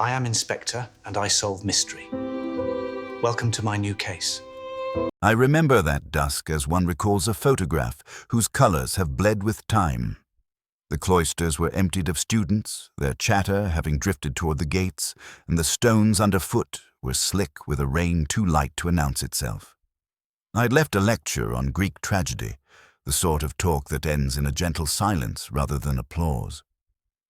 I am Inspector, and I solve mystery. Welcome to my new case. I remember that dusk as one recalls a photograph whose colors have bled with time. The cloisters were emptied of students, their chatter having drifted toward the gates, and the stones underfoot were slick with a rain too light to announce itself. I had left a lecture on Greek tragedy, the sort of talk that ends in a gentle silence rather than applause.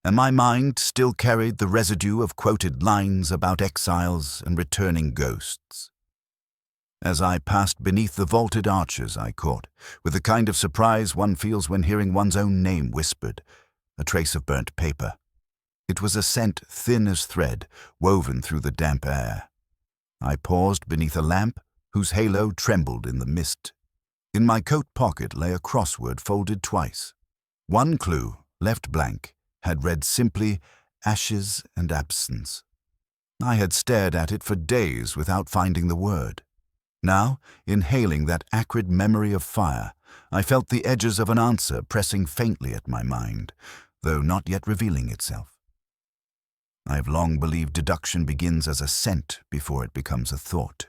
And my mind still carried the residue of quoted lines about exiles and returning ghosts. As I passed beneath the vaulted arches, I caught, with the kind of surprise one feels when hearing one's own name whispered, a trace of burnt paper. It was a scent thin as thread, woven through the damp air. I paused beneath a lamp whose halo trembled in the mist. In my coat pocket lay a crossword folded twice. One clue, left blank, had read simply, "Ashes and Absence." I had stared at it for days without finding the word. Now, inhaling that acrid memory of fire, I felt the edges of an answer pressing faintly at my mind, though not yet revealing itself. I have long believed deduction begins as a scent before it becomes a thought.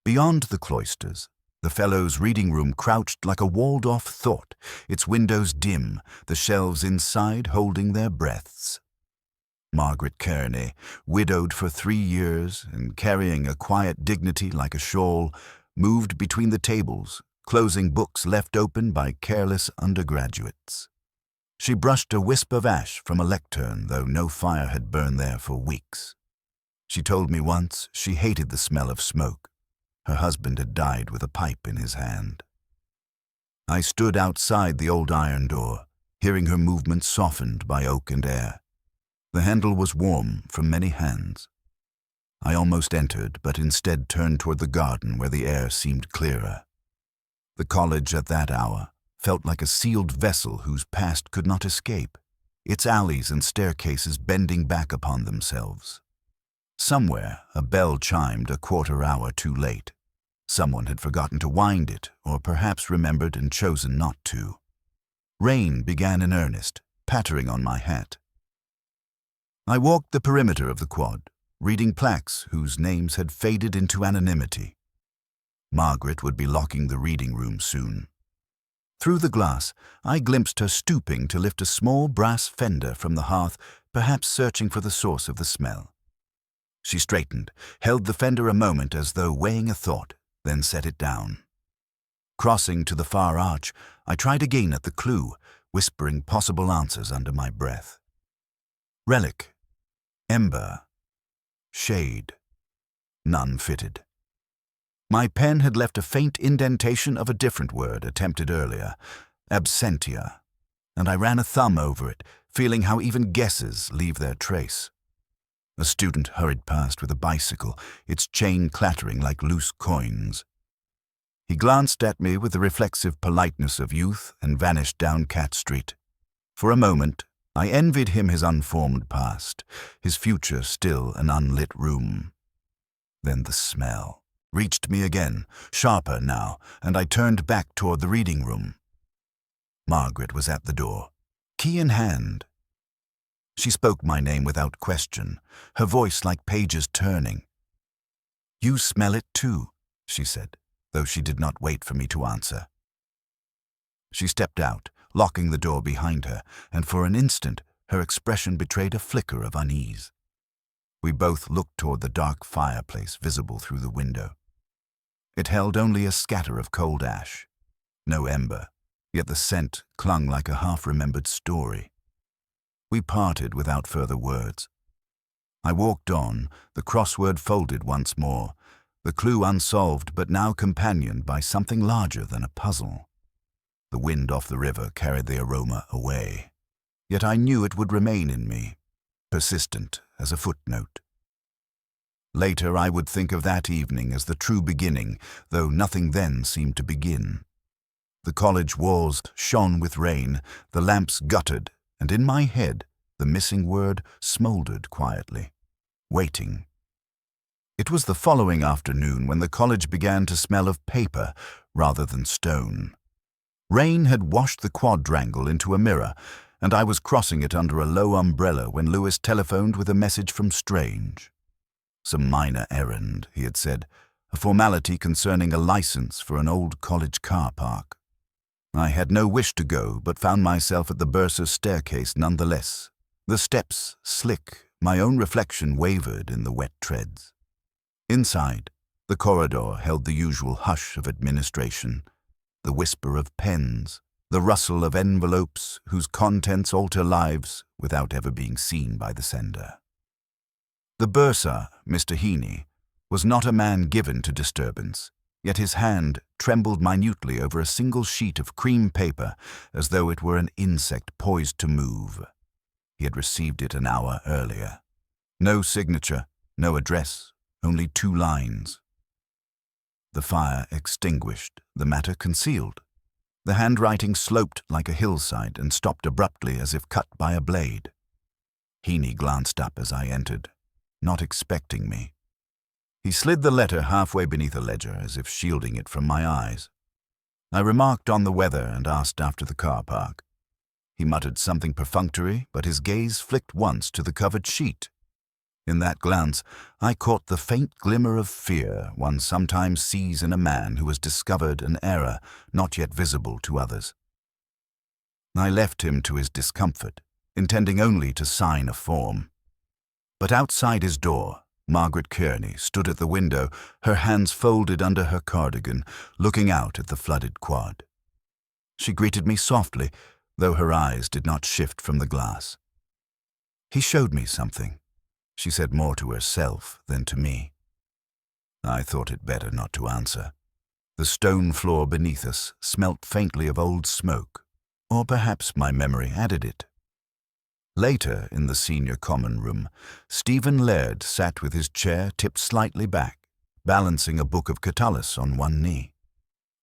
Beyond the cloisters, the Fellows' reading room crouched like a walled-off thought, its windows dim, the shelves inside holding their breaths. Margaret Kearney, widowed for 3 years and carrying a quiet dignity like a shawl, moved between the tables, closing books left open by careless undergraduates. She brushed a wisp of ash from a lectern, though no fire had burned there for weeks. She told me once she hated the smell of smoke. Her husband had died with a pipe in his hand. I stood outside the old iron door, hearing her movements softened by oak and air. The handle was warm from many hands. I almost entered, but instead turned toward the garden where the air seemed clearer. The college at that hour felt like a sealed vessel whose past could not escape, its alleys and staircases bending back upon themselves. Somewhere a bell chimed a quarter hour too late. Someone had forgotten to wind it, or perhaps remembered and chosen not to. Rain began in earnest, pattering on my hat. I walked the perimeter of the quad, reading plaques whose names had faded into anonymity. Margaret would be locking the reading room soon. Through the glass, I glimpsed her stooping to lift a small brass fender from the hearth, perhaps searching for the source of the smell. She straightened, held the fender a moment as though weighing a thought, then set it down. Crossing to the far arch, I tried again at the clue, whispering possible answers under my breath. Relic, ember, shade. None fitted. My pen had left a faint indentation of a different word attempted earlier, absentia, and I ran a thumb over it, feeling how even guesses leave their trace. A student hurried past with a bicycle, its chain clattering like loose coins. He glanced at me with the reflexive politeness of youth and vanished down Cat Street. For a moment, I envied him his unformed past, his future still an unlit room. Then the smell reached me again, sharper now, and I turned back toward the reading room. Margaret was at the door, key in hand. She spoke my name without question, her voice like pages turning. "You smell it too," she said, though she did not wait for me to answer. She stepped out, locking the door behind her, and for an instant her expression betrayed a flicker of unease. We both looked toward the dark fireplace visible through the window. It held only a scatter of cold ash, no ember, yet the scent clung like a half-remembered story. We parted without further words. I walked on, the crossword folded once more, the clue unsolved but now companioned by something larger than a puzzle. The wind off the river carried the aroma away, yet I knew it would remain in me, persistent as a footnote. Later I would think of that evening as the true beginning, though nothing then seemed to begin. The college walls shone with rain, the lamps guttered, and in my head the missing word smoldered quietly, waiting. It was the following afternoon when the college began to smell of paper rather than stone. Rain had washed the quadrangle into a mirror, and I was crossing it under a low umbrella when Lewis telephoned with a message from Strange. Some minor errand, he had said, a formality concerning a license for an old college car park. I had no wish to go, but found myself at the bursar's staircase nonetheless. The steps slick, my own reflection wavered in the wet treads. Inside, the corridor held the usual hush of administration, the whisper of pens, the rustle of envelopes whose contents alter lives without ever being seen by the sender. The bursar, Mr. Heaney, was not a man given to disturbance, yet his hand trembled minutely over a single sheet of cream paper as though it were an insect poised to move. He had received it an hour earlier. No signature, no address, only 2 lines. The fire extinguished, the matter concealed. The handwriting sloped like a hillside and stopped abruptly as if cut by a blade. Heaney glanced up as I entered, not expecting me. He slid the letter halfway beneath a ledger as if shielding it from my eyes. I remarked on the weather and asked after the car park. He muttered something perfunctory, but his gaze flicked once to the covered sheet. In that glance, I caught the faint glimmer of fear one sometimes sees in a man who has discovered an error not yet visible to others. I left him to his discomfort, intending only to sign a form. But outside his door, Margaret Kearney stood at the window, her hands folded under her cardigan, looking out at the flooded quad. She greeted me softly, though her eyes did not shift from the glass. "He showed me something," she said, more to herself than to me. I thought it better not to answer. The stone floor beneath us smelt faintly of old smoke, or perhaps my memory added it. Later, in the senior common room, Stephen Laird sat with his chair tipped slightly back, balancing a book of Catullus on one knee.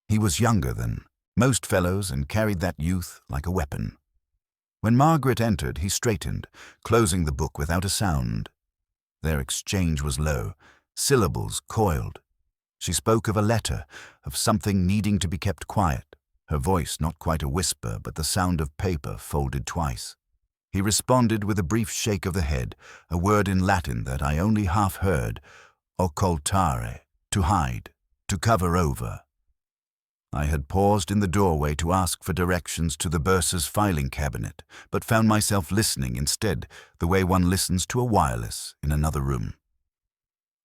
He was younger than most fellows and carried that youth like a weapon. When Margaret entered, he straightened, closing the book without a sound. Their exchange was low, syllables coiled. She spoke of a letter, of something needing to be kept quiet, her voice not quite a whisper but the sound of paper folded twice. He responded with a brief shake of the head, a word in Latin that I only half heard, occultare, to hide, to cover over. I had paused in the doorway to ask for directions to the bursar's filing cabinet, but found myself listening instead, the way one listens to a wireless in another room.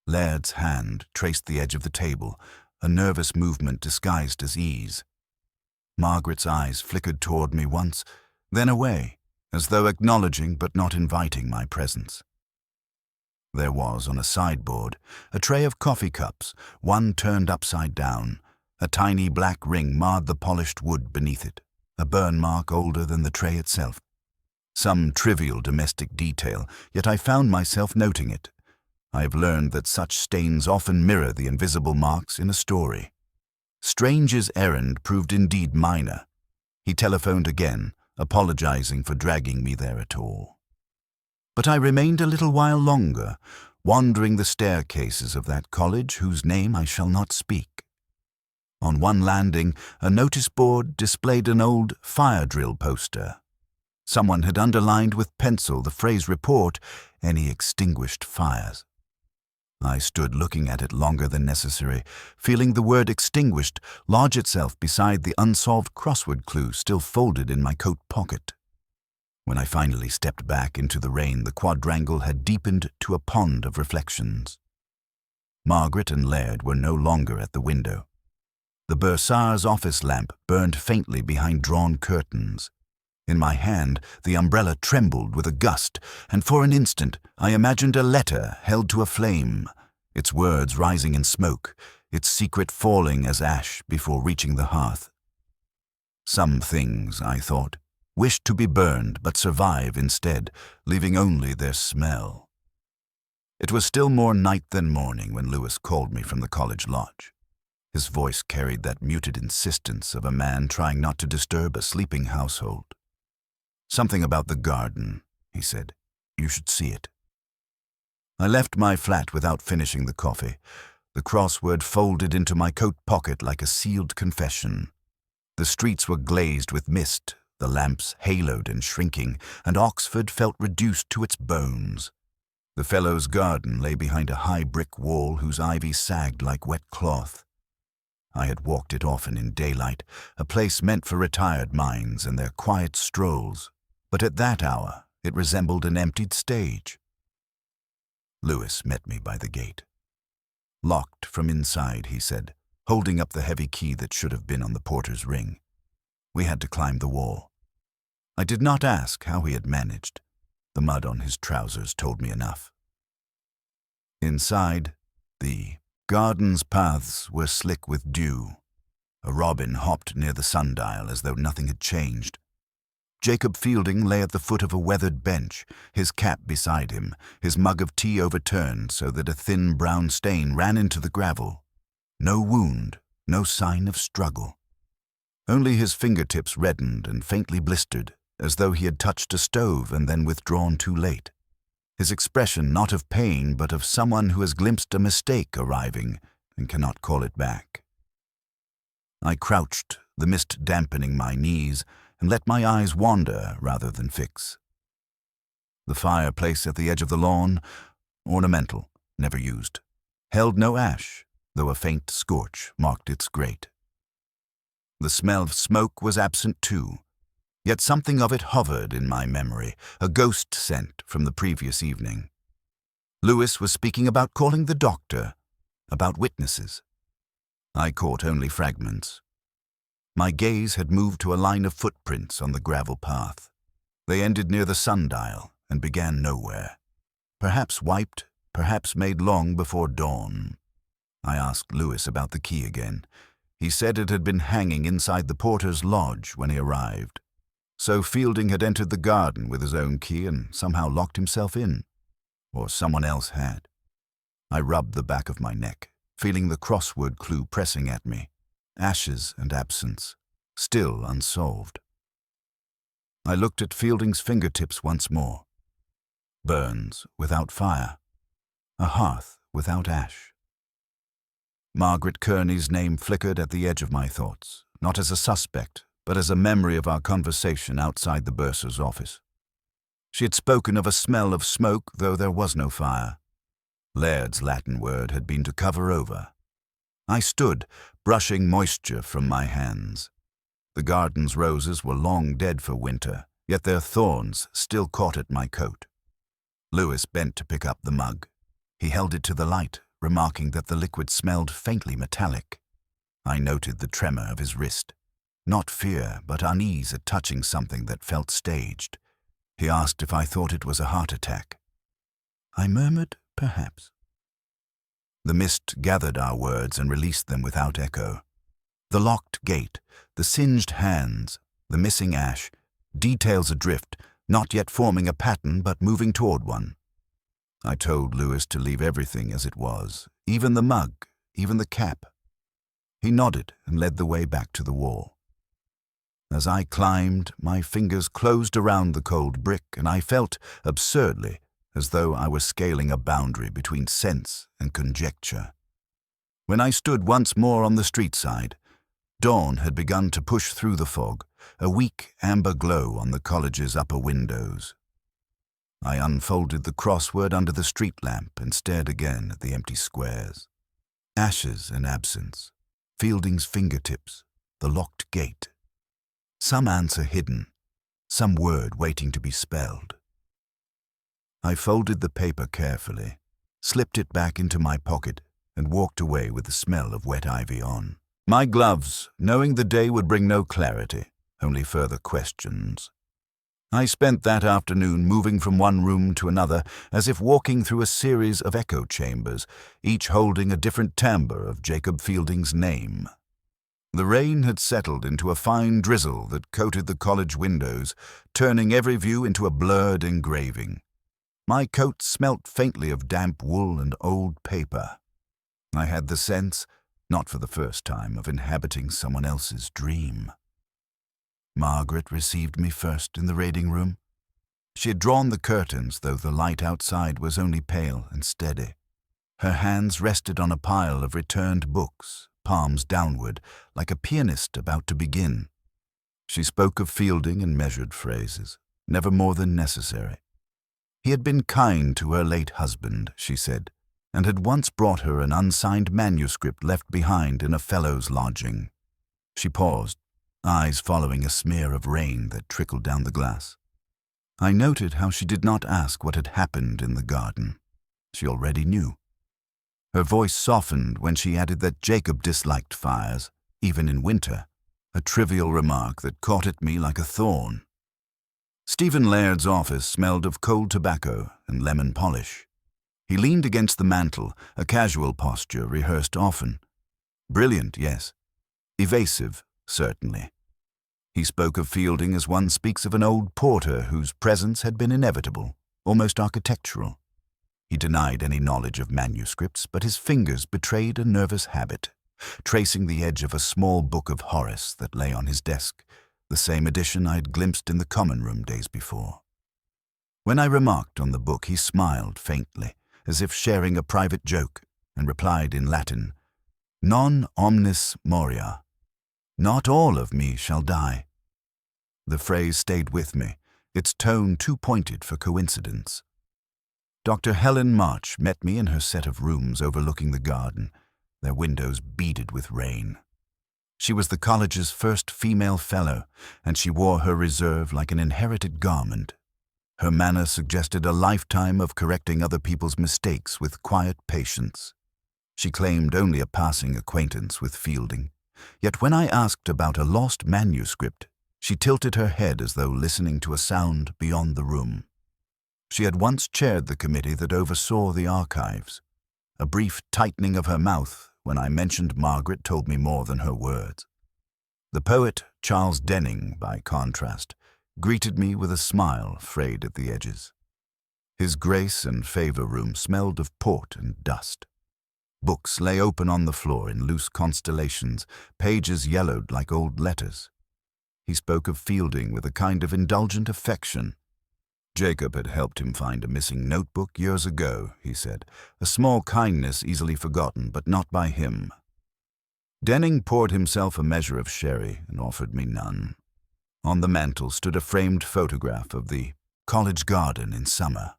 Laird's hand traced the edge of the table, a nervous movement disguised as ease. Margaret's eyes flickered toward me once, then away, as though acknowledging but not inviting my presence. There was, on a sideboard, a tray of coffee cups, one turned upside down. A tiny black ring marred the polished wood beneath it, a burn mark older than the tray itself. Some trivial domestic detail, yet I found myself noting it. I have learned that such stains often mirror the invisible marks in a story. Strange's errand proved indeed minor. He telephoned again, apologizing for dragging me there at all. But I remained a little while longer, wandering the staircases of that college whose name I shall not speak. On one landing, a notice board displayed an old fire drill poster. Someone had underlined with pencil the phrase report, any extinguished fires. I stood looking at it longer than necessary, feeling the word extinguished lodge itself beside the unsolved crossword clue still folded in my coat pocket. When I finally stepped back into the rain, the quadrangle had deepened to a pond of reflections. Margaret and Laird were no longer at the window. The bursar's office lamp burned faintly behind drawn curtains. In my hand, the umbrella trembled with a gust, and for an instant I imagined a letter held to a flame, its words rising in smoke, its secret falling as ash before reaching the hearth. Some things, I thought, wished to be burned but survive instead, leaving only their smell. It was still more night than morning when Lewis called me from the college lodge. His voice carried that muted insistence of a man trying not to disturb a sleeping household. "Something about the garden," he said. "You should see it." I left my flat without finishing the coffee. The crossword folded into my coat pocket like a sealed confession. The streets were glazed with mist, the lamps haloed and shrinking, and Oxford felt reduced to its bones. The Fellows' garden lay behind a high brick wall whose ivy sagged like wet cloth. I had walked it often in daylight, a place meant for retired minds and their quiet strolls, but at that hour it resembled an emptied stage. Lewis met me by the gate. "Locked from inside," he said, holding up the heavy key that should have been on the porter's ring. We had to climb the wall. I did not ask how he had managed. The mud on his trousers told me enough. Inside, the garden's paths were slick with dew. A robin hopped near the sundial as though nothing had changed. Jacob Fielding lay at the foot of a weathered bench, his cap beside him, his mug of tea overturned so that a thin brown stain ran into the gravel. No wound, no sign of struggle. Only his fingertips reddened and faintly blistered, as though he had touched a stove and then withdrawn too late. His expression not of pain, but of someone who has glimpsed a mistake arriving and cannot call it back. I crouched, the mist dampening my knees, and let my eyes wander rather than fix. The fireplace at the edge of the lawn, ornamental, never used, held no ash, though a faint scorch marked its grate. The smell of smoke was absent too, yet something of it hovered in my memory, a ghost scent from the previous evening. Lewis was speaking about calling the doctor, about witnesses. I caught only fragments. My gaze had moved to a line of footprints on the gravel path. They ended near the sundial and began nowhere. Perhaps wiped, perhaps made long before dawn. I asked Lewis about the key again. He said it had been hanging inside the porter's lodge when he arrived. So Fielding had entered the garden with his own key and somehow locked himself in. Or someone else had. I rubbed the back of my neck, feeling the crossword clue pressing at me. Ashes and absence, still unsolved. I looked at Fielding's fingertips once more. Burns without fire. A hearth without ash. Margaret Kearney's name flickered at the edge of my thoughts, not as a suspect, but as a memory of our conversation outside the bursar's office. She had spoken of a smell of smoke, though there was no fire. Laird's Latin word had been to cover over. I stood, brushing moisture from my hands. The garden's roses were long dead for winter, yet their thorns still caught at my coat. Lewis bent to pick up the mug. He held it to the light, remarking that the liquid smelled faintly metallic. I noted the tremor of his wrist. Not fear, but unease at touching something that felt staged. He asked if I thought it was a heart attack. I murmured, perhaps. The mist gathered our words and released them without echo. The locked gate, the singed hands, the missing ash, details adrift, not yet forming a pattern but moving toward one. I told Lewis to leave everything as it was, even the mug, even the cap. He nodded and led the way back to the wall. As I climbed, my fingers closed around the cold brick, and I felt, absurdly, as though I were scaling a boundary between sense and conjecture. When I stood once more on the street side, dawn had begun to push through the fog, a weak amber glow on the college's upper windows. I unfolded the crossword under the street lamp and stared again at the empty squares. Ashes and absence, Fielding's fingertips, the locked gate. Some answer hidden, some word waiting to be spelled. I folded the paper carefully, slipped it back into my pocket, and walked away with the smell of wet ivy on. My gloves, knowing the day would bring no clarity, only further questions. I spent that afternoon moving from one room to another as if walking through a series of echo chambers, each holding a different timbre of Jacob Fielding's name. The rain had settled into a fine drizzle that coated the college windows, turning every view into a blurred engraving. My coat smelt faintly of damp wool and old paper. I had the sense, not for the first time, of inhabiting someone else's dream. Margaret received me first in the reading room. She had drawn the curtains, though the light outside was only pale and steady. Her hands rested on a pile of returned books, palms downward, like a pianist about to begin. She spoke of Fielding in measured phrases, never more than necessary. He had been kind to her late husband, she said, and had once brought her an unsigned manuscript left behind in a fellow's lodging. She paused, eyes following a smear of rain that trickled down the glass. I noted how she did not ask what had happened in the garden. She already knew. Her voice softened when she added that Jacob disliked fires, even in winter, a trivial remark that caught at me like a thorn. Stephen Laird's office smelled of cold tobacco and lemon polish. He leaned against the mantel, a casual posture rehearsed often. Brilliant, yes. Evasive, certainly. He spoke of Fielding as one speaks of an old porter whose presence had been inevitable, almost architectural. He denied any knowledge of manuscripts, but his fingers betrayed a nervous habit, tracing the edge of a small book of Horace that lay on his desk, the same edition I had glimpsed in the common room days before. When I remarked on the book, he smiled faintly, as if sharing a private joke, and replied in Latin, "Non omnis moria." Not all of me shall die. The phrase stayed with me, its tone too pointed for coincidence. Dr. Helen March met me in her set of rooms overlooking the garden, their windows beaded with rain. She was the college's first female fellow, and she wore her reserve like an inherited garment. Her manner suggested a lifetime of correcting other people's mistakes with quiet patience. She claimed only a passing acquaintance with Fielding, yet when I asked about a lost manuscript, she tilted her head as though listening to a sound beyond the room. She had once chaired the committee that oversaw the archives. A brief tightening of her mouth when I mentioned Margaret told me more than her words. The poet Charles Denning, by contrast, greeted me with a smile frayed at the edges. His grace and favor room smelled of port and dust. Books lay open on the floor in loose constellations, pages yellowed like old letters. He spoke of Fielding with a kind of indulgent affection. Jacob had helped him find a missing notebook years ago, he said, a small kindness easily forgotten, but not by him. Denning poured himself a measure of sherry and offered me none. On the mantel stood a framed photograph of the college garden in summer.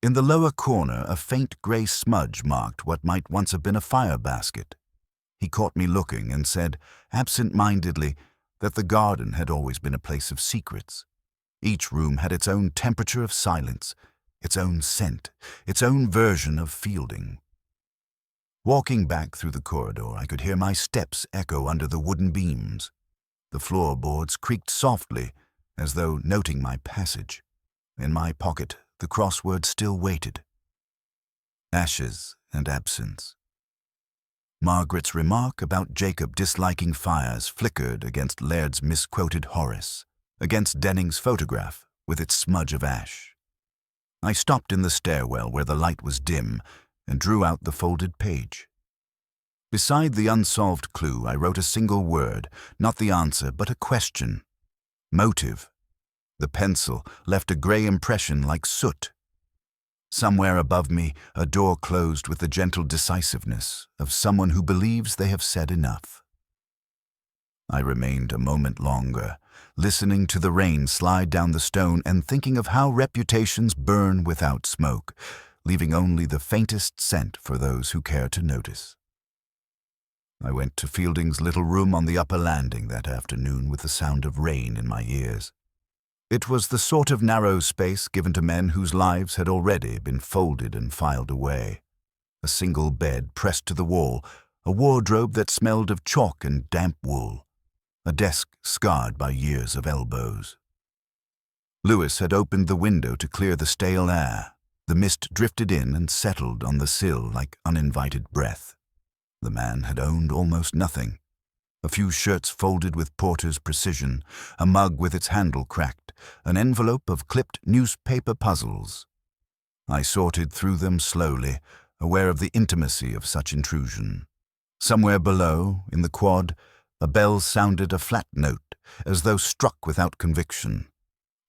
In the lower corner, a faint grey smudge marked what might once have been a fire basket. He caught me looking and said, absent-mindedly, that the garden had always been a place of secrets. Each room had its own temperature of silence, its own scent, its own version of Fielding. Walking back through the corridor, I could hear my steps echo under the wooden beams. The floorboards creaked softly, as though noting my passage. In my pocket, the crossword still waited. Ashes and absence. Margaret's remark about Jacob disliking fires flickered against Laird's misquoted Horace, against Denning's photograph with its smudge of ash. I stopped in the stairwell where the light was dim and drew out the folded page. Beside the unsolved clue, I wrote a single word, not the answer, but a question. Motive. The pencil left a grey impression like soot. Somewhere above me, a door closed with the gentle decisiveness of someone who believes they have said enough. I remained a moment longer, listening to the rain slide down the stone and thinking of how reputations burn without smoke, leaving only the faintest scent for those who care to notice. I went to Fielding's little room on the upper landing that afternoon with the sound of rain in my ears. It was the sort of narrow space given to men whose lives had already been folded and filed away. A single bed pressed to the wall, a wardrobe that smelled of chalk and damp wool, a desk scarred by years of elbows. Lewis had opened the window to clear the stale air. The mist drifted in and settled on the sill like uninvited breath. The man had owned almost nothing. A few shirts folded with porter's precision, a mug with its handle cracked, an envelope of clipped newspaper puzzles. I sorted through them slowly, aware of the intimacy of such intrusion. Somewhere below, in the quad, a bell sounded a flat note, as though struck without conviction.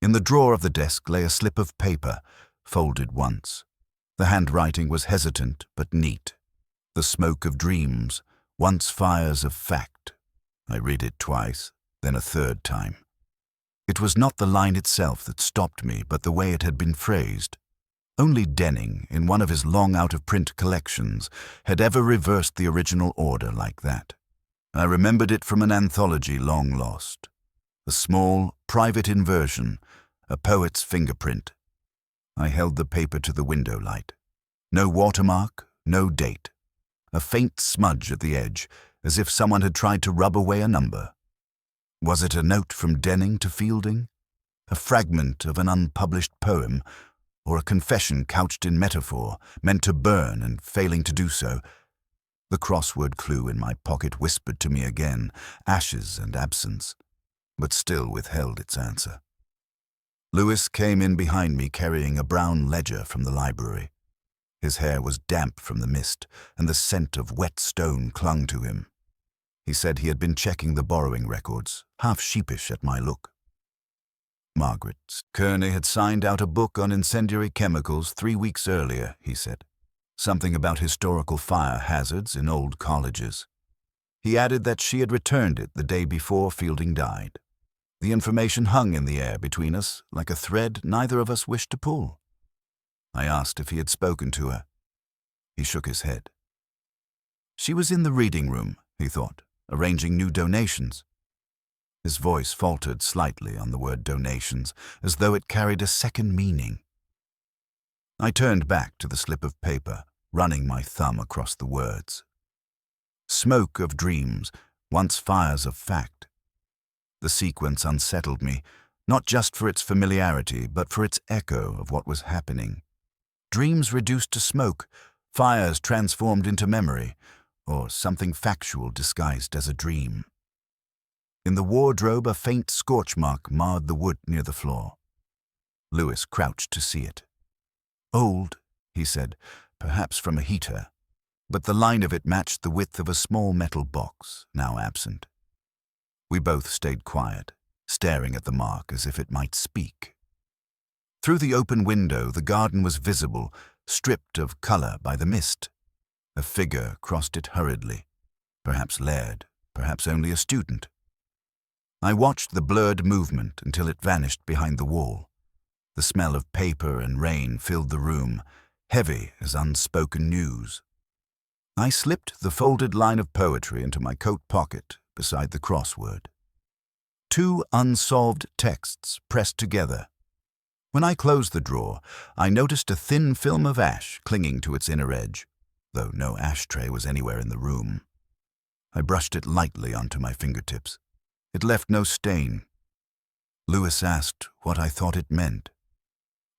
In the drawer of the desk lay a slip of paper, folded once. The handwriting was hesitant but neat. The smoke of dreams, once fires of fact. I read it twice, then a third time. It was not the line itself that stopped me, but the way it had been phrased. Only Denning, in one of his long out-of-print collections, had ever reversed the original order like that. I remembered it from an anthology long lost. A small, private inversion, a poet's fingerprint. I held the paper to the window light. No watermark, no date. A faint smudge at the edge, as if someone had tried to rub away a number. Was it a note from Denning to Fielding? A fragment of an unpublished poem, or a confession couched in metaphor, meant to burn and failing to do so? The crossword clue in my pocket whispered to me again, ashes and absence, but still withheld its answer. Lewis came in behind me carrying a brown ledger from the library. His hair was damp from the mist, and the scent of wet stone clung to him. He said he had been checking the borrowing records, half sheepish at my look. Margaret, Kearney had signed out a book on incendiary chemicals 3 weeks earlier, he said. Something about historical fire hazards in old colleges. He added that she had returned it the day before Fielding died. The information hung in the air between us like a thread neither of us wished to pull. I asked if he had spoken to her. He shook his head. She was in the reading room, he thought, arranging new donations. His voice faltered slightly on the word donations, as though it carried a second meaning. I turned back to the slip of paper, running my thumb across the words. Smoke of dreams, once fires of fact. The sequence unsettled me, not just for its familiarity, but for its echo of what was happening. Dreams reduced to smoke, fires transformed into memory, or something factual disguised as a dream. In the wardrobe, a faint scorch mark marred the wood near the floor. Lewis crouched to see it. Old, he said, perhaps from a heater, but the line of it matched the width of a small metal box, now absent. We both stayed quiet, staring at the mark as if it might speak. Through the open window, the garden was visible, stripped of color by the mist. A figure crossed it hurriedly, perhaps Laird, perhaps only a student. I watched the blurred movement until it vanished behind the wall. The smell of paper and rain filled the room, heavy as unspoken news. I slipped the folded line of poetry into my coat pocket beside the crossword. 2 unsolved texts pressed together. When I closed the drawer, I noticed a thin film of ash clinging to its inner edge, though no ashtray was anywhere in the room. I brushed it lightly onto my fingertips. It left no stain. Lewis asked what I thought it meant.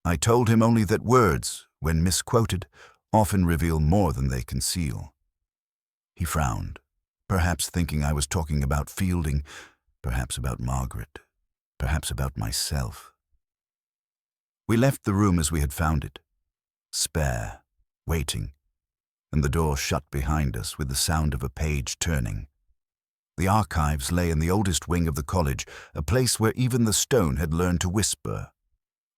I told him only that words, when misquoted, often reveal more than they conceal. He frowned, perhaps thinking I was talking about Fielding, perhaps about Margaret, perhaps about myself. We left the room as we had found it, spare, waiting, and the door shut behind us with the sound of a page turning. The archives lay in the oldest wing of the college, a place where even the stone had learned to whisper.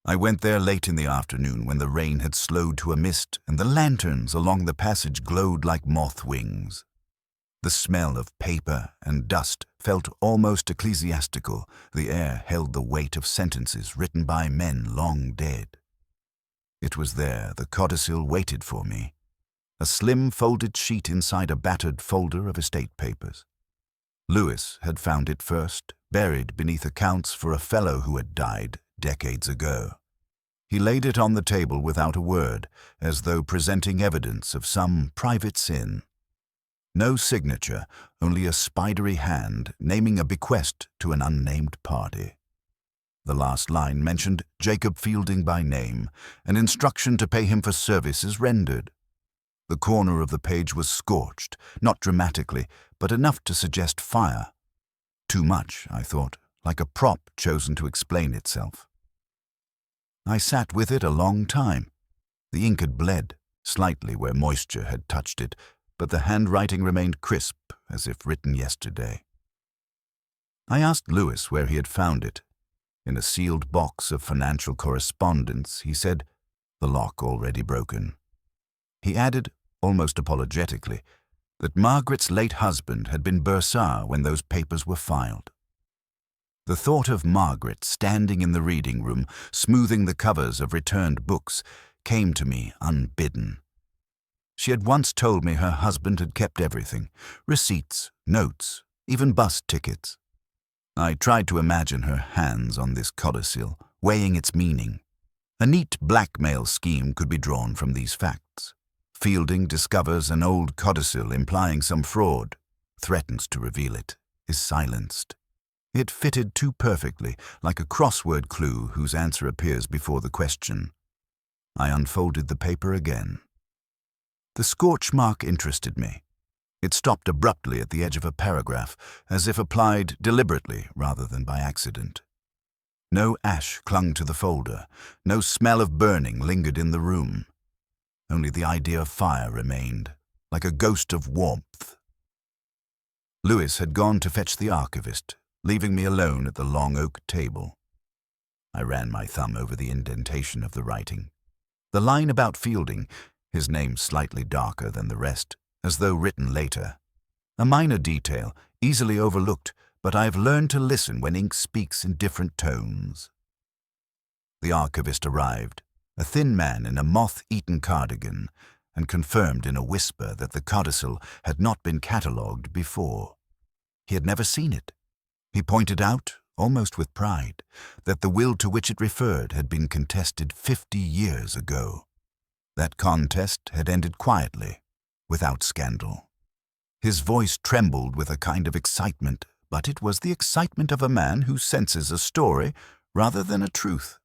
I went there late in the afternoon when the rain had slowed to a mist and the lanterns along the passage glowed like moth wings. The smell of paper and dust felt almost ecclesiastical. The air held the weight of sentences written by men long dead. It was there the codicil waited for me, a slim folded sheet inside a battered folder of estate papers. Lewis had found it first, buried beneath accounts for a fellow who had died decades ago. He laid it on the table without a word, as though presenting evidence of some private sin. No signature, only a spidery hand naming a bequest to an unnamed party. The last line mentioned Jacob Fielding by name, an instruction to pay him for services rendered. The corner of the page was scorched, not dramatically, but enough to suggest fire. Too much, I thought, like a prop chosen to explain itself. I sat with it a long time. The ink had bled, slightly where moisture had touched it, but the handwriting remained crisp, as if written yesterday. I asked Lewis where he had found it. In a sealed box of financial correspondence, he said, the lock already broken. He added, almost apologetically, that Margaret's late husband had been bursar when those papers were filed. The thought of Margaret standing in the reading room, smoothing the covers of returned books, came to me unbidden. She had once told me her husband had kept everything, receipts, notes, even bus tickets. I tried to imagine her hands on this codicil, weighing its meaning. A neat blackmail scheme could be drawn from these facts. Fielding discovers an old codicil implying some fraud, threatens to reveal it, is silenced. It fitted too perfectly, like a crossword clue whose answer appears before the question. I unfolded the paper again. The scorch mark interested me. It stopped abruptly at the edge of a paragraph, as if applied deliberately rather than by accident. No ash clung to the folder, no smell of burning lingered in the room. Only the idea of fire remained, like a ghost of warmth. Lewis had gone to fetch the archivist, leaving me alone at the long oak table. I ran my thumb over the indentation of the writing. The line about Fielding, his name slightly darker than the rest, as though written later. A minor detail, easily overlooked, but I have learned to listen when ink speaks in different tones. The archivist arrived, a thin man in a moth-eaten cardigan, and confirmed in a whisper that the codicil had not been catalogued before. He had never seen it. He pointed out, almost with pride, that the will to which it referred had been contested 50 years ago. That contest had ended quietly, without scandal. His voice trembled with a kind of excitement, but it was the excitement of a man who senses a story rather than a truth.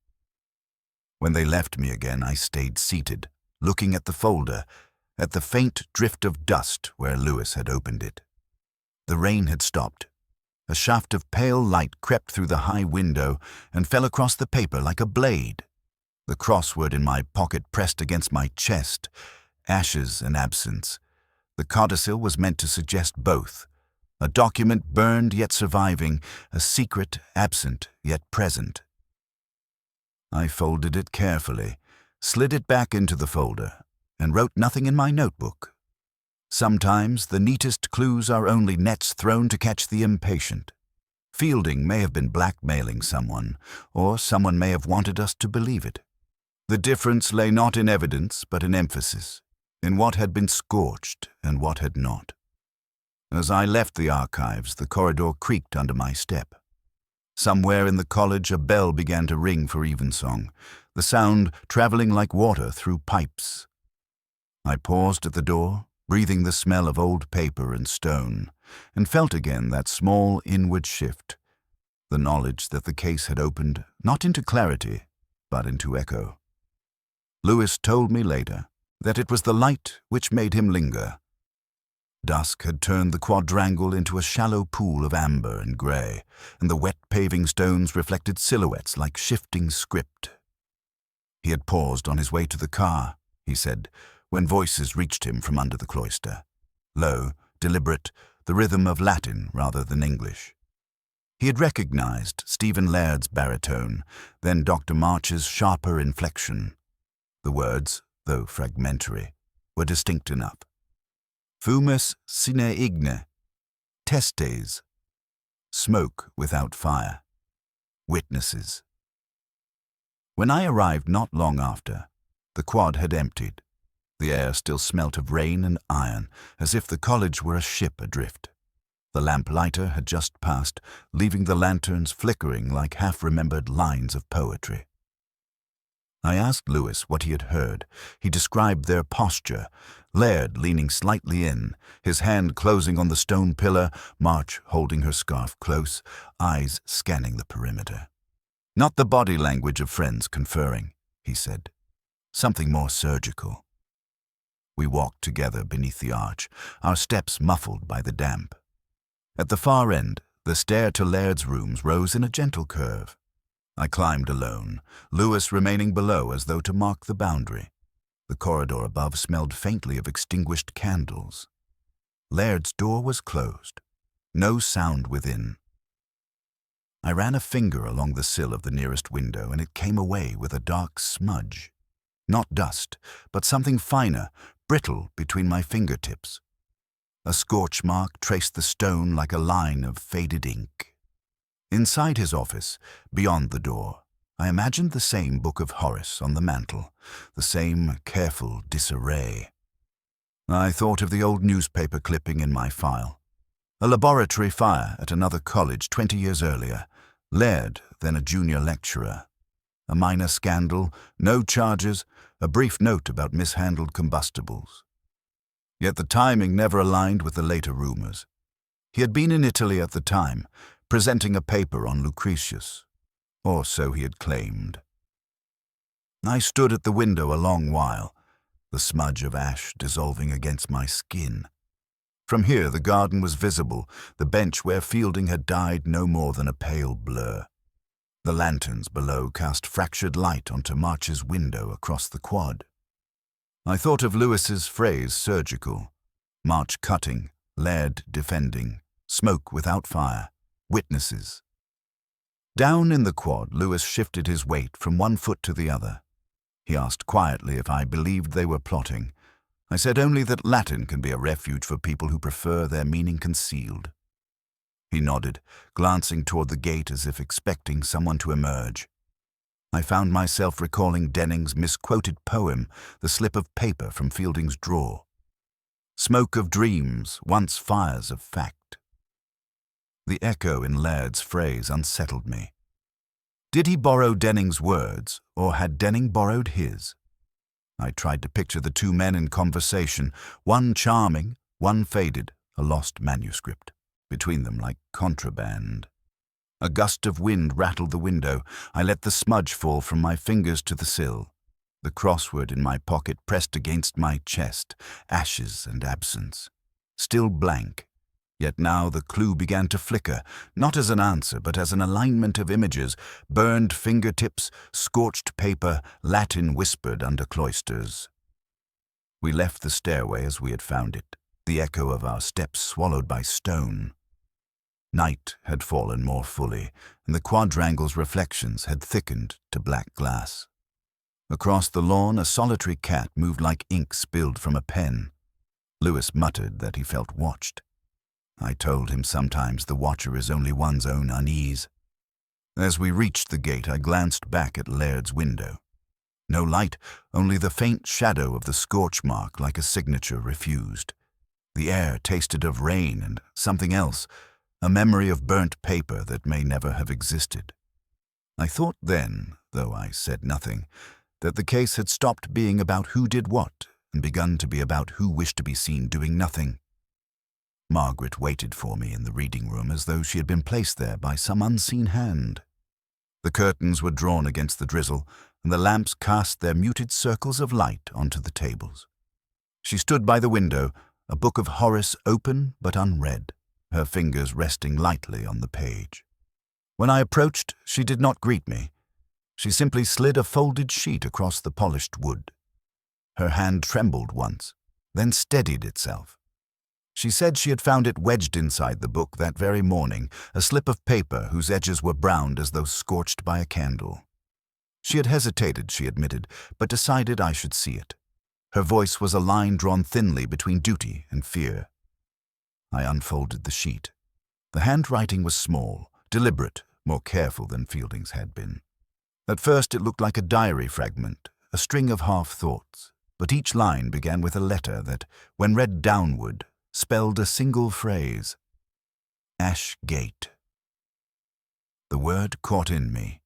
When they left me again, I stayed seated, looking at the folder, at the faint drift of dust where Lewis had opened it. The rain had stopped. A shaft of pale light crept through the high window and fell across the paper like a blade. The crossword in my pocket pressed against my chest. Ashes and absence. The codicil was meant to suggest both. A document burned yet surviving, a secret absent yet present. I folded it carefully, slid it back into the folder, and wrote nothing in my notebook. Sometimes the neatest clues are only nets thrown to catch the impatient. Fielding may have been blackmailing someone, or someone may have wanted us to believe it. The difference lay not in evidence, but in emphasis, in what had been scorched and what had not. As I left the archives, the corridor creaked under my step. Somewhere in the college a bell began to ring for evensong, the sound traveling like water through pipes. I paused at the door, breathing the smell of old paper and stone, and felt again that small inward shift, the knowledge that the case had opened not into clarity, but into echo. Lewis told me later that it was the light which made him linger. Dusk had turned the quadrangle into a shallow pool of amber and grey, and the wet paving stones reflected silhouettes like shifting script. He had paused on his way to the car, he said, when voices reached him from under the cloister. Low, deliberate, the rhythm of Latin rather than English. He had recognized Stephen Laird's baritone, then Dr. March's sharper inflection. The words, though fragmentary, were distinct enough. Fumus sine igne, testes, smoke without fire, witnesses. When I arrived not long after, the quad had emptied. The air still smelt of rain and iron, as if the college were a ship adrift. The lamplighter had just passed, leaving the lanterns flickering like half-remembered lines of poetry. I asked Lewis what he had heard. He described their posture, Laird leaning slightly in, his hand closing on the stone pillar, March holding her scarf close, eyes scanning the perimeter. Not the body language of friends conferring, he said. Something more surgical. We walked together beneath the arch, our steps muffled by the damp. At the far end, the stair to Laird's rooms rose in a gentle curve. I climbed alone, Lewis remaining below as though to mark the boundary. The corridor above smelled faintly of extinguished candles. Laird's door was closed. No sound within. I ran a finger along the sill of the nearest window, and it came away with a dark smudge. Not dust, but something finer, brittle between my fingertips. A scorch mark traced the stone like a line of faded ink. Inside his office, beyond the door, I imagined the same Book of Horace on the mantel, the same careful disarray. I thought of the old newspaper clipping in my file. A laboratory fire at another college 20 years earlier, Laird, then a junior lecturer. A minor scandal, no charges, a brief note about mishandled combustibles. Yet the timing never aligned with the later rumors. He had been in Italy at the time, presenting a paper on Lucretius, or so he had claimed. I stood at the window a long while, the smudge of ash dissolving against my skin. From here the garden was visible, the bench where Fielding had died no more than a pale blur. The lanterns below cast fractured light onto March's window across the quad. I thought of Lewis's phrase surgical, March cutting, Laird defending, smoke without fire, witnesses. Down in the quad, Lewis shifted his weight from one foot to the other. He asked quietly if I believed they were plotting. I said only that Latin can be a refuge for people who prefer their meaning concealed. He nodded, glancing toward the gate as if expecting someone to emerge. I found myself recalling Denning's misquoted poem, the slip of paper from Fielding's drawer. Smoke of dreams, once fires of fact. The echo in Laird's phrase unsettled me. Did he borrow Denning's words, or had Denning borrowed his? I tried to picture the two men in conversation, one charming, one faded, a lost manuscript, between them like contraband. A gust of wind rattled the window. I let the smudge fall from my fingers to the sill. The crossword in my pocket pressed against my chest, ashes and absence. Still blank. Yet now the clue began to flicker, not as an answer, but as an alignment of images, burned fingertips, scorched paper, Latin whispered under cloisters. We left the stairway as we had found it, the echo of our steps swallowed by stone. Night had fallen more fully, and the quadrangle's reflections had thickened to black glass. Across the lawn, a solitary cat moved like ink spilled from a pen. Lewis muttered that he felt watched. I told him sometimes the watcher is only one's own unease. As we reached the gate, I glanced back at Laird's window. No light, only the faint shadow of the scorch mark like a signature refused. The air tasted of rain and something else, a memory of burnt paper that may never have existed. I thought then, though I said nothing, that the case had stopped being about who did what and begun to be about who wished to be seen doing nothing. Margaret waited for me in the reading room as though she had been placed there by some unseen hand. The curtains were drawn against the drizzle, and the lamps cast their muted circles of light onto the tables. She stood by the window, a book of Horace open but unread, her fingers resting lightly on the page. When I approached, she did not greet me. She simply slid a folded sheet across the polished wood. Her hand trembled once, then steadied itself. She said she had found it wedged inside the book that very morning, a slip of paper whose edges were browned as though scorched by a candle. She had hesitated, she admitted, but decided I should see it. Her voice was a line drawn thinly between duty and fear. I unfolded the sheet. The handwriting was small, deliberate, more careful than Fielding's had been. At first it looked like a diary fragment, a string of half-thoughts, but each line began with a letter that, when read downward, spelled a single phrase: Ash Gate. The word caught in me.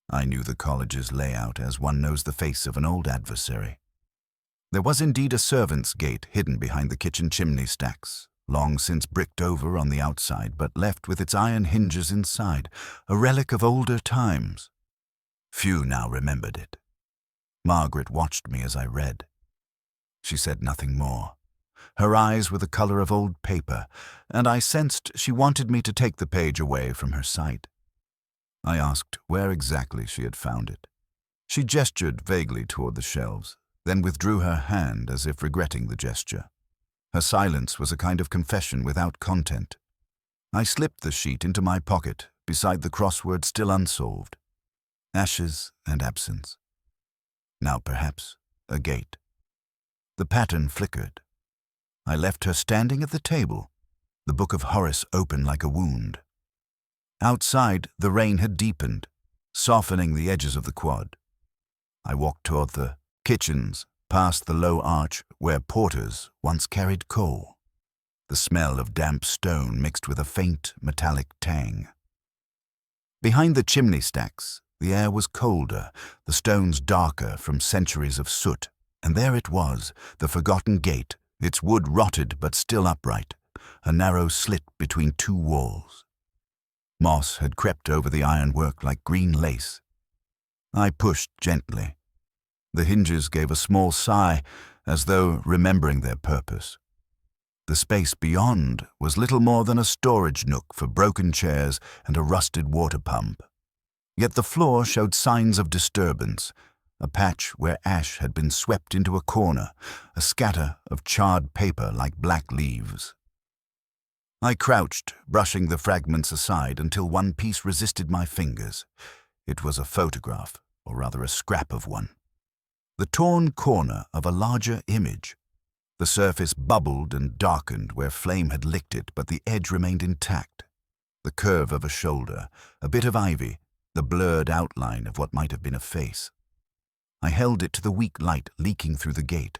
I knew the college's layout as one knows the face of an old adversary. There was indeed a servants' gate hidden behind the kitchen chimney stacks, long since bricked over on the outside but left with its iron hinges inside, a relic of older times. Few now remembered it. Margaret watched me as I read. She said nothing more. Her eyes were the color of old paper, and I sensed she wanted me to take the page away from her sight. I asked where exactly she had found it. She gestured vaguely toward the shelves, then withdrew her hand as if regretting the gesture. Her silence was a kind of confession without content. I slipped the sheet into my pocket, beside the crossword still unsolved. Ashes and absence. Now perhaps a gate. The pattern flickered. I left her standing at the table, the book of Horace open like a wound. Outside, the rain had deepened, softening the edges of the quad. I walked toward the kitchens, past the low arch where porters once carried coal. The smell of damp stone mixed with a faint, metallic tang. Behind the chimney stacks, the air was colder, the stones darker from centuries of soot, and there it was, the forgotten gate, its wood rotted but still upright, a narrow slit between two walls. Moss had crept over the ironwork like green lace. I pushed gently. The hinges gave a small sigh, as though remembering their purpose. The space beyond was little more than a storage nook for broken chairs and a rusted water pump. Yet the floor showed signs of disturbance, a patch where ash had been swept into a corner, a scatter of charred paper like black leaves. I crouched, brushing the fragments aside until one piece resisted my fingers. It was a photograph, or rather a scrap of one. The torn corner of a larger image. The surface bubbled and darkened where flame had licked it, but the edge remained intact. The curve of a shoulder, a bit of ivy, the blurred outline of what might have been a face. I held it to the weak light leaking through the gate.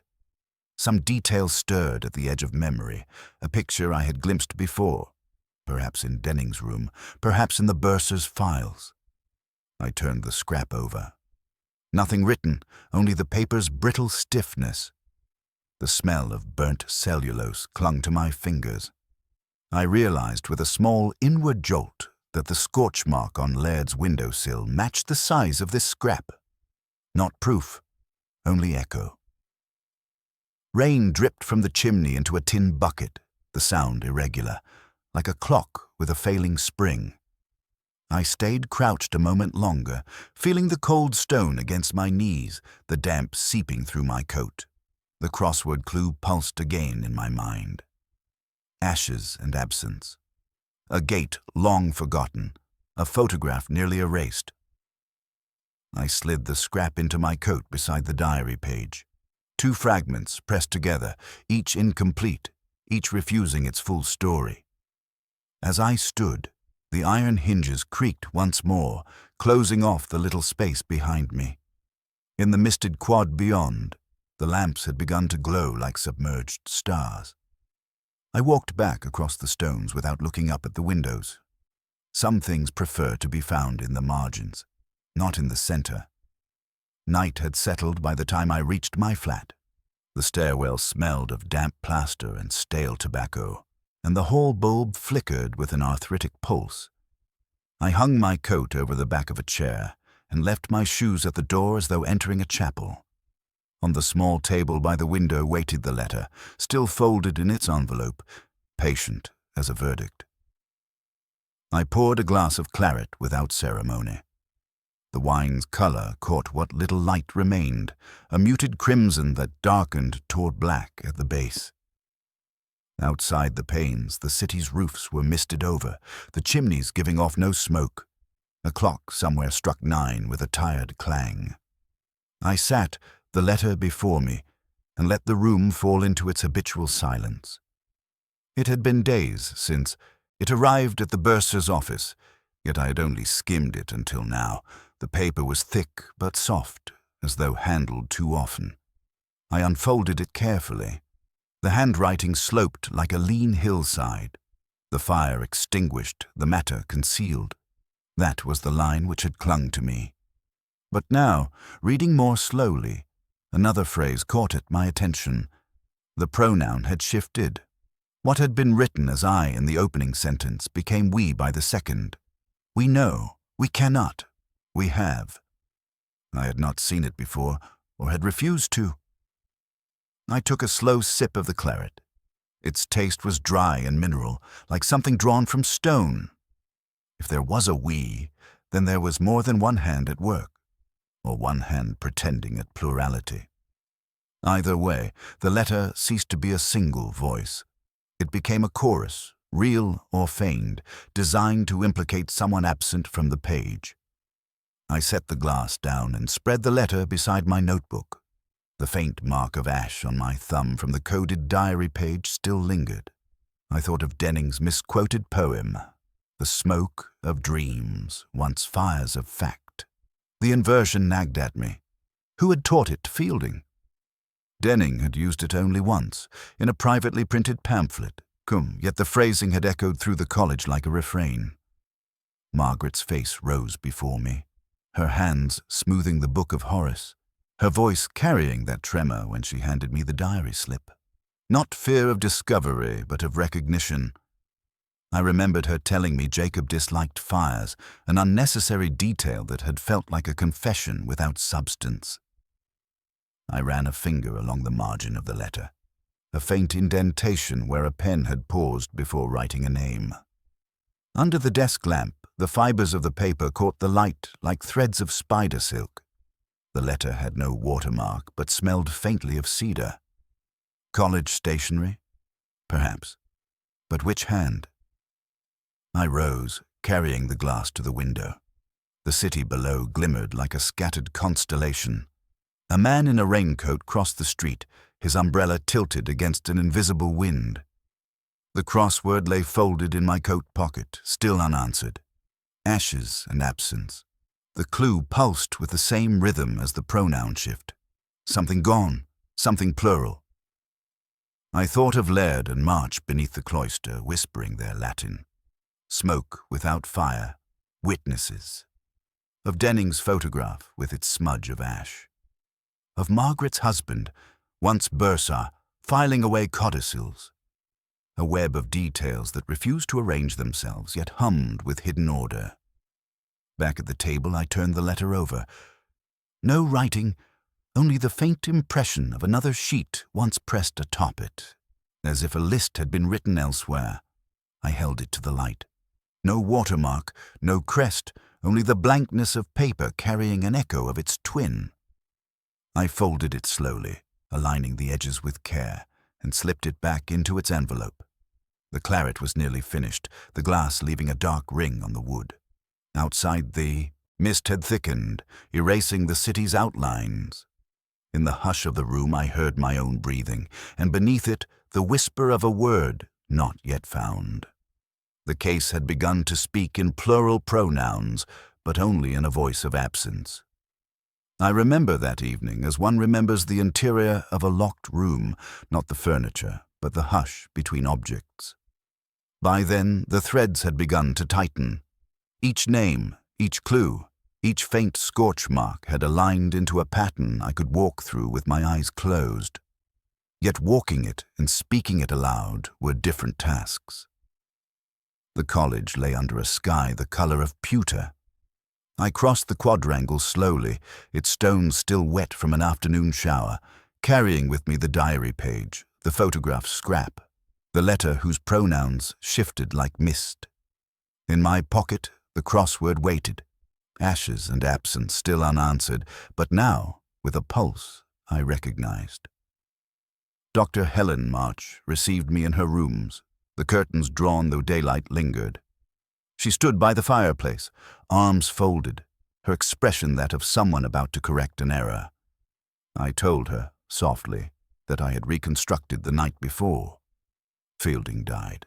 Some detail stirred at the edge of memory, a picture I had glimpsed before, perhaps in Denning's room, perhaps in the bursar's files. I turned the scrap over. Nothing written, only the paper's brittle stiffness. The smell of burnt cellulose clung to my fingers. I realized with a small inward jolt that the scorch mark on Laird's windowsill matched the size of this scrap. Not proof, only echo. Rain dripped from the chimney into a tin bucket, the sound irregular, like a clock with a failing spring. I stayed crouched a moment longer, feeling the cold stone against my knees, the damp seeping through my coat. The crossword clue pulsed again in my mind. Ashes and absence. A gate long forgotten, a photograph nearly erased. I slid the scrap into my coat beside the diary page. 2 fragments pressed together, each incomplete, each refusing its full story. As I stood, the iron hinges creaked once more, closing off the little space behind me. In the misted quad beyond, the lamps had begun to glow like submerged stars. I walked back across the stones without looking up at the windows. Some things prefer to be found in the margins, not in the center. Night had settled by the time I reached my flat. The stairwell smelled of damp plaster and stale tobacco, and the hall bulb flickered with an arthritic pulse. I hung my coat over the back of a chair and left my shoes at the door as though entering a chapel. On the small table by the window waited the letter, still folded in its envelope, patient as a verdict. I poured a glass of claret without ceremony. The wine's color caught what little light remained, a muted crimson that darkened toward black at the base. Outside the panes, the city's roofs were misted over, the chimneys giving off no smoke. A clock somewhere struck 9 with a tired clang. I sat, the letter before me, and let the room fall into its habitual silence. It had been days since it arrived at the bursar's office, yet I had only skimmed it until now. The paper was thick but soft, as though handled too often. I unfolded it carefully. The handwriting sloped like a lean hillside. The fire extinguished, the matter concealed. That was the line which had clung to me. But now, reading more slowly, another phrase caught at my attention. The pronoun had shifted. What had been written as I in the opening sentence became we by the second. We know, we cannot, we have. I had not seen it before, or had refused to. I took a slow sip of the claret. Its taste was dry and mineral, like something drawn from stone. If there was a we, then there was more than one hand at work, or one hand pretending at plurality. Either way, the letter ceased to be a single voice. It became a chorus, real or feigned, designed to implicate someone absent from the page. I set the glass down and spread the letter beside my notebook. The faint mark of ash on my thumb from the coded diary page still lingered. I thought of Denning's misquoted poem, The smoke of dreams, once fires of fact. The inversion nagged at me. Who had taught it to Fielding? Denning had used it only once, in a privately printed pamphlet, yet the phrasing had echoed through the college like a refrain. Margaret's face rose before me, her hands smoothing the book of Horace, her voice carrying that tremor when she handed me the diary slip. Not fear of discovery, but of recognition. I remembered her telling me Jacob disliked fires, an unnecessary detail that had felt like a confession without substance. I ran a finger along the margin of the letter, a faint indentation where a pen had paused before writing a name. Under the desk lamp, the fibers of the paper caught the light like threads of spider silk. The letter had no watermark, but smelled faintly of cedar. College stationery? Perhaps. But which hand? I rose, carrying the glass to the window. The city below glimmered like a scattered constellation. A man in a raincoat crossed the street, his umbrella tilted against an invisible wind. The crossword lay folded in my coat pocket, still unanswered. Ashes and absence. The clue pulsed with the same rhythm as the pronoun shift. Something gone, something plural. I thought of Laird and March beneath the cloister, whispering their Latin. Smoke without fire, witnesses. Of Denning's photograph with its smudge of ash. Of Margaret's husband, once bursar, filing away codicils. A web of details that refused to arrange themselves, yet hummed with hidden order. Back at the table, I turned the letter over. No writing, only the faint impression of another sheet once pressed atop it, as if a list had been written elsewhere. I held it to the light. No watermark, no crest, only the blankness of paper carrying an echo of its twin. I folded it slowly, aligning the edges with care, and slipped it back into its envelope. The claret was nearly finished, the glass leaving a dark ring on the wood. Outside, the mist had thickened, erasing the city's outlines. In the hush of the room I heard my own breathing, and beneath it the whisper of a word not yet found. The case had begun to speak in plural pronouns, but only in a voice of absence. I remember that evening as one remembers the interior of a locked room, not the furniture, but the hush between objects. By then, the threads had begun to tighten. Each name, each clue, each faint scorch mark had aligned into a pattern I could walk through with my eyes closed. Yet walking it and speaking it aloud were different tasks. The college lay under a sky the color of pewter. I crossed the quadrangle slowly, its stones still wet from an afternoon shower, carrying with me the diary page, the photograph scrap, the letter whose pronouns shifted like mist. In my pocket, the crossword waited, ashes and absence still unanswered, but now, with a pulse, I recognized. Dr. Helen March received me in her rooms, the curtains drawn though daylight lingered. She stood by the fireplace, arms folded, her expression that of someone about to correct an error. I told her, softly, that I had reconstructed the night before. Fielding died.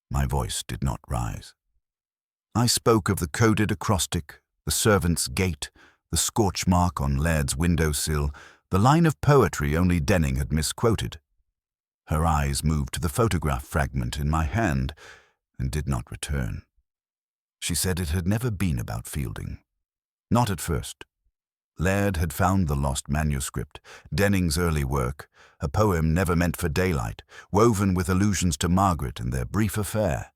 My voice did not rise. I spoke of the coded acrostic, the servant's gate, the scorch mark on Laird's windowsill, the line of poetry only Denning had misquoted. Her eyes moved to the photograph fragment in my hand and did not return. She said it had never been about Fielding. Not at first. Laird had found the lost manuscript, Denning's early work, a poem never meant for daylight, woven with allusions to Margaret and their brief affair.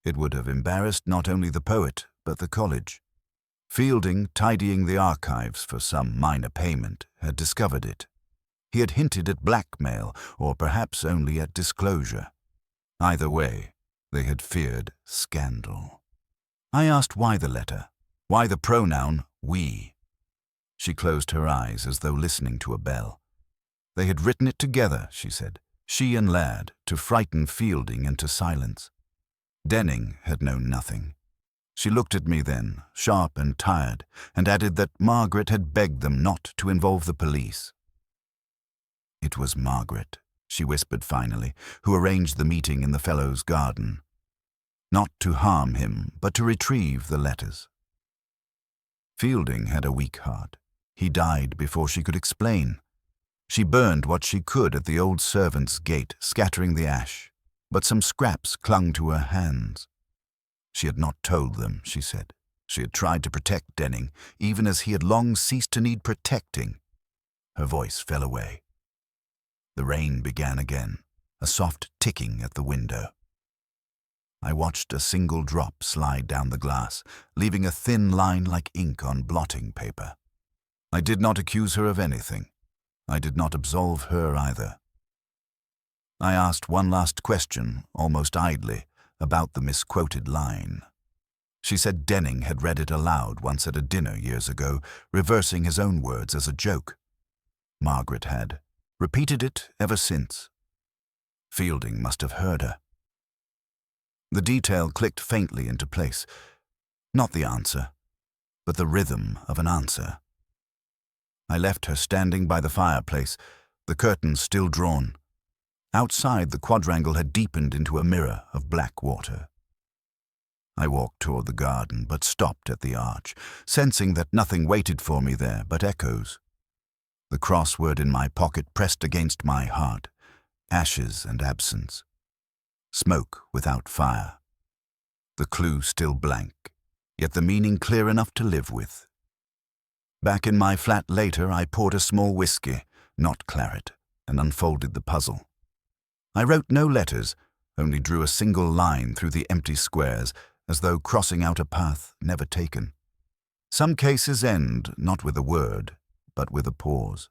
It would have embarrassed not only the poet, but the college. Fielding, tidying the archives for some minor payment, had discovered it. He had hinted at blackmail, or perhaps only at disclosure. Either way, they had feared scandal. I asked why the letter, why the pronoun we. She closed her eyes as though listening to a bell. They had written it together, she said, she and Laird, to frighten Fielding into silence. Denning had known nothing. She looked at me then, sharp and tired, and added that Margaret had begged them not to involve the police. It was Margaret, she whispered finally, who arranged the meeting in the Fellows' garden. not to harm him, but to retrieve the letters. Fielding had a weak heart. He died before she could explain. She burned what she could at the old servant's gate, scattering the ash, but some scraps clung to her hands. She had not told them, she said. She had tried to protect Denning, even as he had long ceased to need protecting. Her voice fell away. The rain began again, a soft ticking at the window. I watched a single drop slide down the glass, leaving a thin line like ink on blotting paper. I did not accuse her of anything. I did not absolve her either. I asked one last question, almost idly, about the misquoted line. She said Denning had read it aloud once at a dinner years ago, reversing his own words as a joke. Margaret had repeated it ever since. Fielding must have heard her. The detail clicked faintly into place. Not the answer, but the rhythm of an answer. I left her standing by the fireplace, the curtains still drawn. Outside, the quadrangle had deepened into a mirror of black water. I walked toward the garden, but stopped at the arch, sensing that nothing waited for me there but echoes. The crossword in my pocket pressed against my heart. Ashes and absence. Smoke without fire. The clue still blank, yet the meaning clear enough to live with. Back in my flat later, I poured a small whiskey, not claret, and unfolded the puzzle. I wrote no letters, only drew a single line through the empty squares, as though crossing out a path never taken. Some cases end not with a word, but with a pause.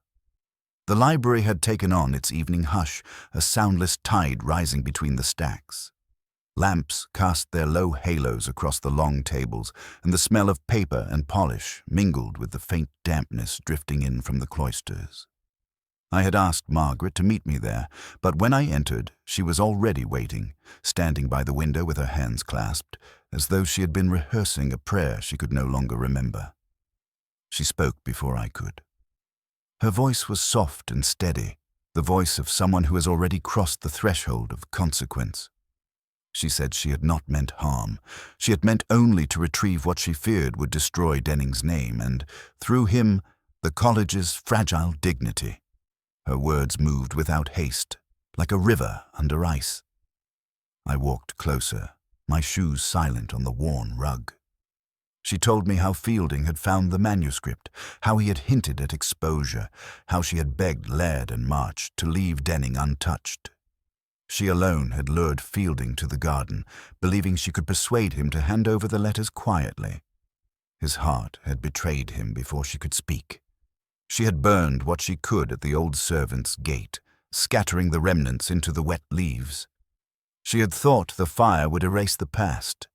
The library had taken on its evening hush, a soundless tide rising between the stacks. Lamps cast their low halos across the long tables, and the smell of paper and polish mingled with the faint dampness drifting in from the cloisters. I had asked Margaret to meet me there, but when I entered, she was already waiting, standing by the window with her hands clasped, as though she had been rehearsing a prayer she could no longer remember. She spoke before I could. Her voice was soft and steady, the voice of someone who has already crossed the threshold of consequence. She said she had not meant harm. She had meant only to retrieve what she feared would destroy Denning's name and, through him, the college's fragile dignity. Her words moved without haste, like a river under ice. I walked closer, my shoes silent on the worn rug. She told me how Fielding had found the manuscript, how he had hinted at exposure, how she had begged Laird and March to leave Denning untouched. She alone had lured Fielding to the garden, believing she could persuade him to hand over the letters quietly. His heart had betrayed him before she could speak. She had burned what she could at the old servant's gate, scattering the remnants into the wet leaves. She had thought the fire would erase the past.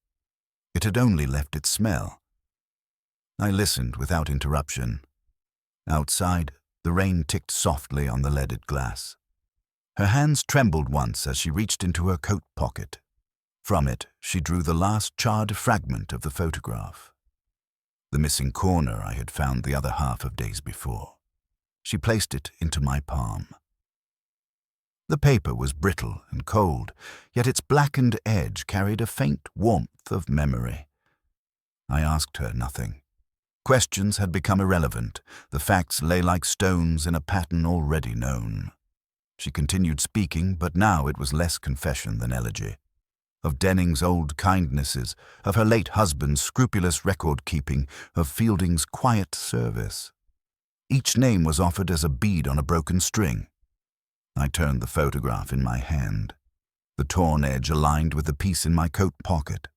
It had only left its smell. I listened without interruption. Outside, the rain ticked softly on the leaded glass. Her hands trembled once as she reached into her coat pocket. From it, she drew the last charred fragment of the photograph. The missing corner I had found the other half of days before. She placed it into my palm. The paper was brittle and cold, yet its blackened edge carried a faint warmth of memory. I asked her nothing. Questions had become irrelevant. The facts lay like stones in a pattern already known. She continued speaking, but now it was less confession than elegy. Of Denning's old kindnesses, of her late husband's scrupulous record-keeping, of Fielding's quiet service. Each name was offered as a bead on a broken string. I turned the photograph in my hand. The torn edge aligned with the piece in my coat pocket.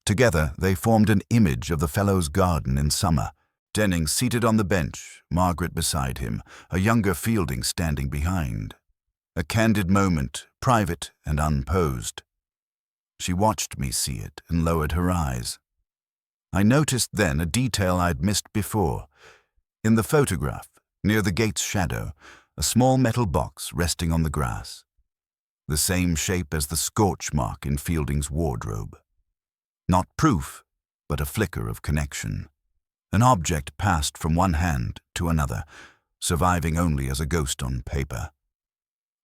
Together, they formed an image of the fellow's garden in summer. Denning seated on the bench, Margaret beside him, a younger Fielding standing behind. A candid moment, private and unposed. She watched me see it and lowered her eyes. I noticed then a detail I'd missed before. In the photograph, near the gate's shadow, a small metal box resting on the grass. The same shape as the scorch mark in Fielding's wardrobe. Not proof, but a flicker of connection. An object passed from one hand to another, surviving only as a ghost on paper.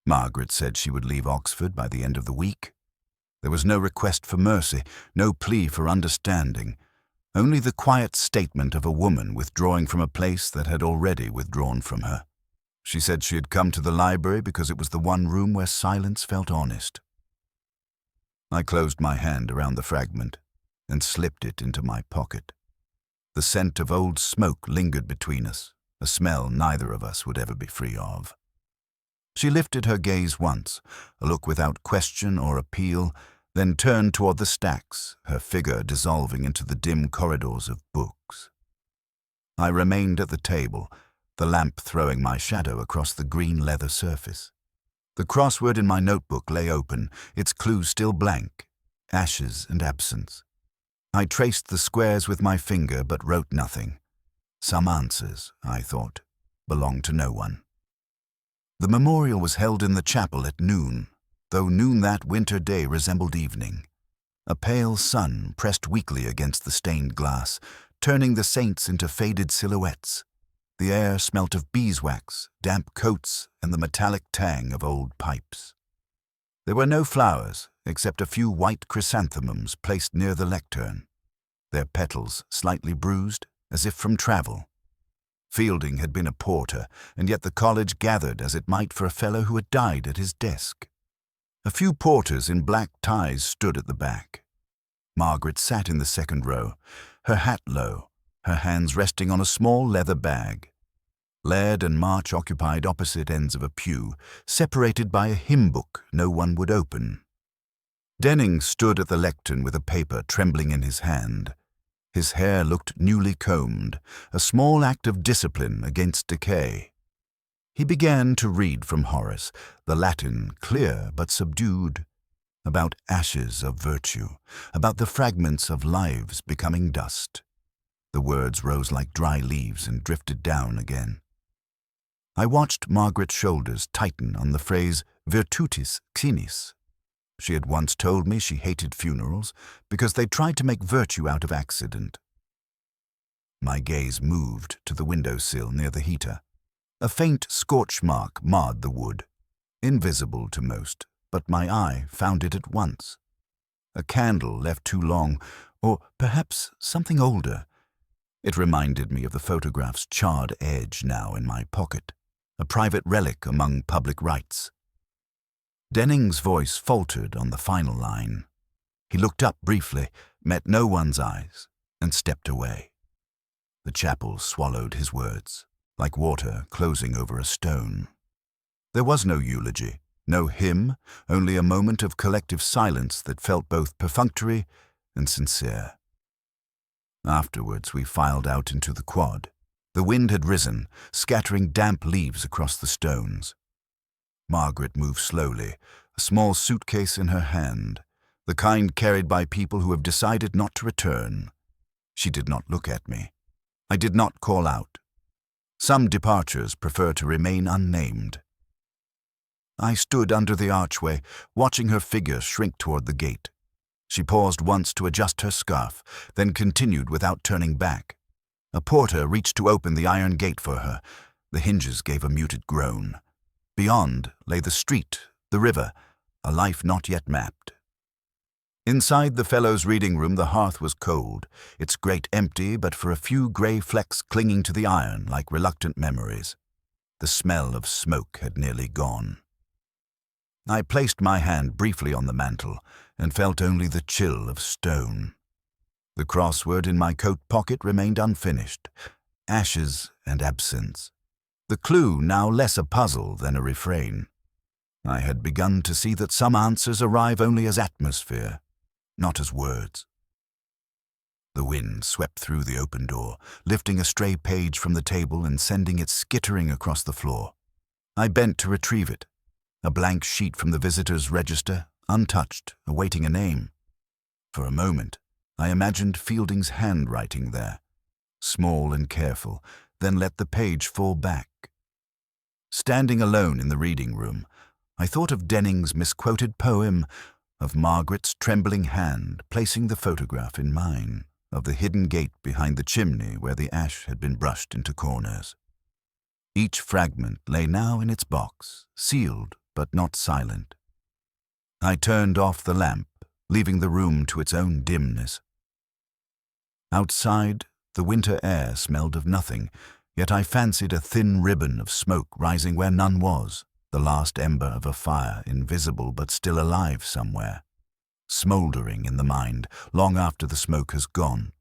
Margaret said she would leave Oxford by the end of the week. There was no request for mercy, no plea for understanding, only the quiet statement of a woman withdrawing from a place that had already withdrawn from her. She said she had come to the library because it was the one room where silence felt honest. I closed my hand around the fragment and slipped it into my pocket. The scent of old smoke lingered between us, a smell neither of us would ever be free of. She lifted her gaze once, a look without question or appeal, then turned toward the stacks, her figure dissolving into the dim corridors of books. I remained at the table, the lamp throwing my shadow across the green leather surface. The crossword in my notebook lay open, its clues still blank, ashes and absence. I traced the squares with my finger but wrote nothing. Some answers, I thought, belonged to no one. The memorial was held in the chapel at noon, though noon that winter day resembled evening. A pale sun pressed weakly against the stained glass, turning the saints into faded silhouettes. The air smelt of beeswax, damp coats, and the metallic tang of old pipes. There were no flowers, except a few white chrysanthemums placed near the lectern, their petals slightly bruised, as if from travel. Fielding had been a porter, and yet the college gathered as it might for a fellow who had died at his desk. A few porters in black ties stood at the back. Margaret sat in the second row, her hat low, her hands resting on a small leather bag. Laird and March occupied opposite ends of a pew, separated by a hymn book no one would open. Denning stood at the lectern with a paper trembling in his hand. His hair looked newly combed, a small act of discipline against decay. He began to read from Horace, the Latin clear but subdued, about ashes of virtue, about the fragments of lives becoming dust. The words rose like dry leaves and drifted down again. I watched Margaret's shoulders tighten on the phrase virtutis xinis. She had once told me she hated funerals because they tried to make virtue out of accident. My gaze moved to the windowsill near the heater. A faint scorch mark marred the wood, invisible to most, but my eye found it at once. A candle left too long, or perhaps something older. It reminded me of the photograph's charred edge now in my pocket, a private relic among public rites. Denning's voice faltered on the final line. He looked up briefly, met no one's eyes, and stepped away. The chapel swallowed his words, like water closing over a stone. There was no eulogy, no hymn, only a moment of collective silence that felt both perfunctory and sincere. Afterwards we filed out into the quad. The wind had risen, scattering damp leaves across the stones. Margaret moved slowly, a small suitcase in her hand, the kind carried by people who have decided not to return. She did not look at me. I did not call out. Some departures prefer to remain unnamed. I stood under the archway, watching her figure shrink toward the gate. She paused once to adjust her scarf, then continued without turning back. A porter reached to open the iron gate for her. The hinges gave a muted groan. Beyond lay the street, the river, a life not yet mapped. Inside the Fellows' reading room the hearth was cold, its grate empty but for a few grey flecks clinging to the iron like reluctant memories. The smell of smoke had nearly gone. I placed my hand briefly on the mantel and felt only the chill of stone. The crossword in my coat pocket remained unfinished. Ashes and absence. The clue now less a puzzle than a refrain. I had begun to see that some answers arrive only as atmosphere, not as words. The wind swept through the open door, lifting a stray page from the table and sending it skittering across the floor. I bent to retrieve it, a blank sheet from the visitor's register, untouched, awaiting a name. For a moment, I imagined Fielding's handwriting there, small and careful, then let the page fall back. Standing alone in the reading room, I thought of Denning's misquoted poem, of Margaret's trembling hand placing the photograph in mine, of the hidden gate behind the chimney where the ash had been brushed into corners. Each fragment lay now in its box, sealed but not silent. I turned off the lamp leaving the room to its own dimness. Outside, the winter air smelled of nothing, yet I fancied a thin ribbon of smoke rising where none was, the last ember of a fire, invisible but still alive somewhere, smouldering in the mind long after the smoke has gone.